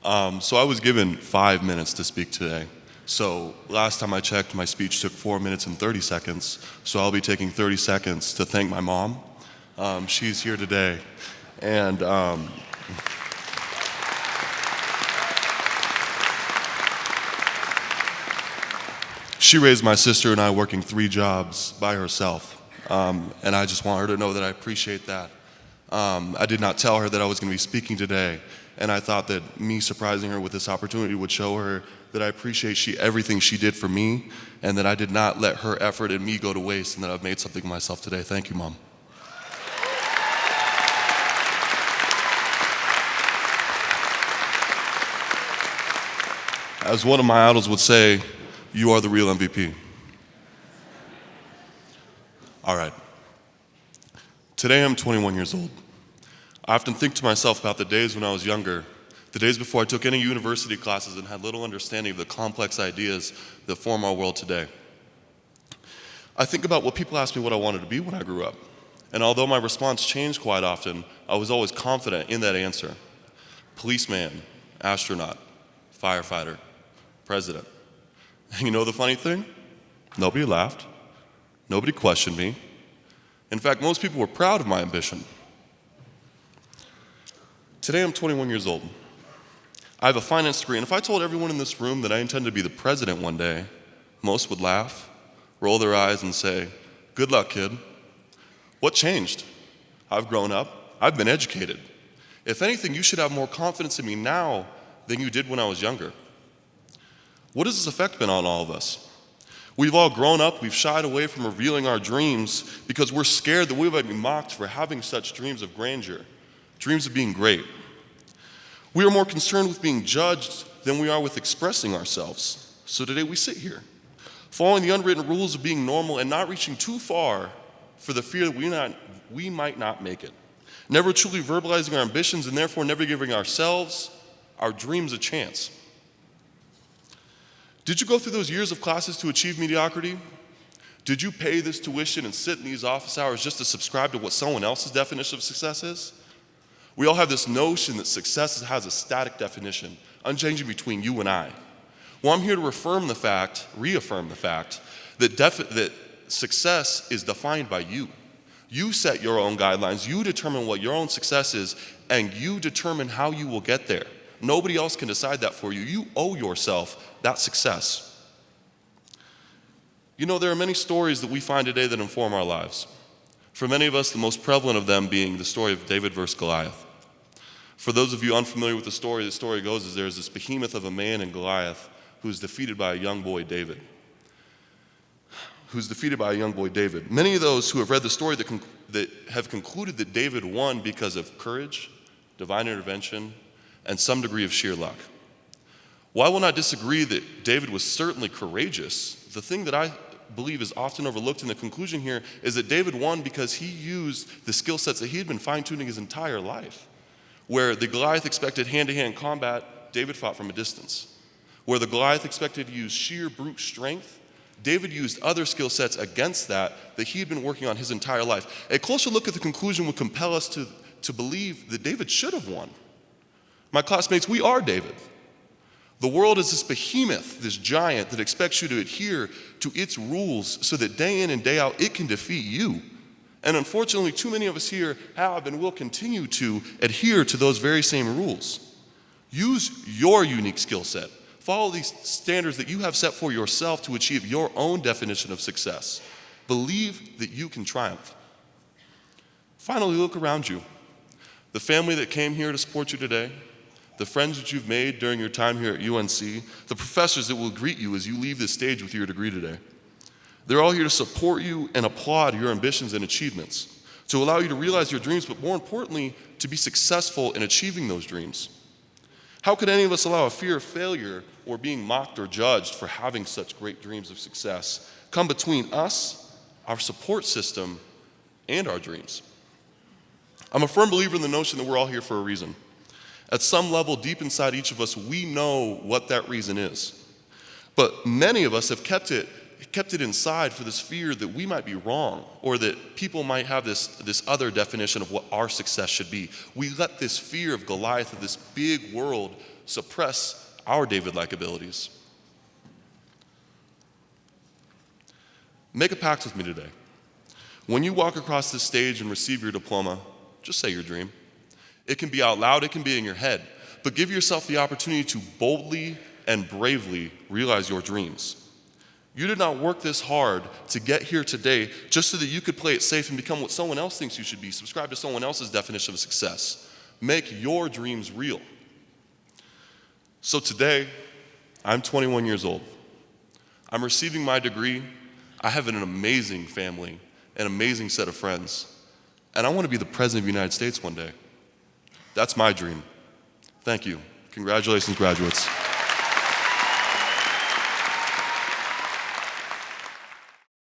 So I was given 5 minutes to speak today. So last time I checked, my speech took 4 minutes and 30 seconds. So I'll be taking 30 seconds to thank my mom. She's here today. And she raised my sister and I working 3 jobs by herself. And I just want her to know that I appreciate that. I did not tell her that I was going to be speaking today. And I thought that me surprising her with this opportunity would show her that I appreciate everything she did for me, and that I did not let her effort and me go to waste, and that I've made something of myself today. Thank you, Mom. As one of my idols would say, you are the real MVP. All right. Today I'm 21 years old. I often think to myself about the days when I was younger, the days before I took any university classes and had little understanding of the complex ideas that form our world today. I think about what people asked me what I wanted to be when I grew up. And although my response changed quite often, I was always confident in that answer. Policeman, astronaut, firefighter, president. And you know the funny thing? Nobody laughed. Nobody questioned me. In fact, most people were proud of my ambition. Today I'm 21 years old. I have a finance degree, and if I told everyone in this room that I intend to be the president one day, most would laugh, roll their eyes, and say, "Good luck, kid." What changed? I've grown up. I've been educated. If anything, you should have more confidence in me now than you did when I was younger. What has this effect been on all of us? We've all grown up. We've shied away from revealing our dreams because we're scared that we might be mocked for having such dreams of grandeur, dreams of being great. We are more concerned with being judged than we are with expressing ourselves. So today we sit here, following the unwritten rules of being normal and not reaching too far for the fear that we might not make it. Never truly verbalizing our ambitions and therefore never giving ourselves, our dreams, a chance. Did you go through those years of classes to achieve mediocrity? Did you pay this tuition and sit in these office hours just to subscribe to what someone else's definition of success is? We all have this notion that success has a static definition, unchanging between you and I. Well, I'm here to reaffirm the fact that success is defined by you. You set your own guidelines, you determine what your own success is, and you determine how you will get there. Nobody else can decide that for you. You owe yourself that success. You know, there are many stories that we find today that inform our lives. For many of us, the most prevalent of them being the story of David versus Goliath. For those of you unfamiliar with the story goes is there's this behemoth of a man in Goliath who's defeated by a young boy, David. Many of those who have read the story that have concluded that David won because of courage, divine intervention, and some degree of sheer luck. While I will not disagree that David was certainly courageous, the thing that I believe is often overlooked in the conclusion here is that David won because he used the skill sets that he had been fine-tuning his entire life. Where the Goliath expected hand-to-hand combat, David fought from a distance. Where the Goliath expected to use sheer brute strength, David used other skill sets against that he had been working on his entire life. A closer look at the conclusion would compel us to believe that David should have won. My classmates, we are David. The world is this behemoth, this giant that expects you to adhere to its rules so that day in and day out it can defeat you. And unfortunately, too many of us here have and will continue to adhere to those very same rules. Use your unique skill set. Follow these standards that you have set for yourself to achieve your own definition of success. Believe that you can triumph. Finally, look around you. The family that came here to support you today, the friends that you've made during your time here at UNC, the professors that will greet you as you leave this stage with your degree today. They're all here to support you and applaud your ambitions and achievements, to allow you to realize your dreams, but more importantly, to be successful in achieving those dreams. How could any of us allow a fear of failure or being mocked or judged for having such great dreams of success come between us, our support system, and our dreams? I'm a firm believer in the notion that we're all here for a reason. At some level, deep inside each of us, we know what that reason is. But many of us have kept it kept it inside for this fear that we might be wrong or that people might have this other definition of what our success should be. We let this fear of Goliath, of this big world, suppress our David-like abilities. Make a pact with me today. When you walk across this stage and receive your diploma, just say your dream. It can be out loud, it can be in your head, but give yourself the opportunity to boldly and bravely realize your dreams. You did not work this hard to get here today just so that you could play it safe and become what someone else thinks you should be, subscribe to someone else's definition of success. Make your dreams real. So today, I'm 21 years old. I'm receiving my degree. I have an amazing family, an amazing set of friends, and I want to be the President of the United States one day. That's my dream. Thank you. Congratulations, graduates.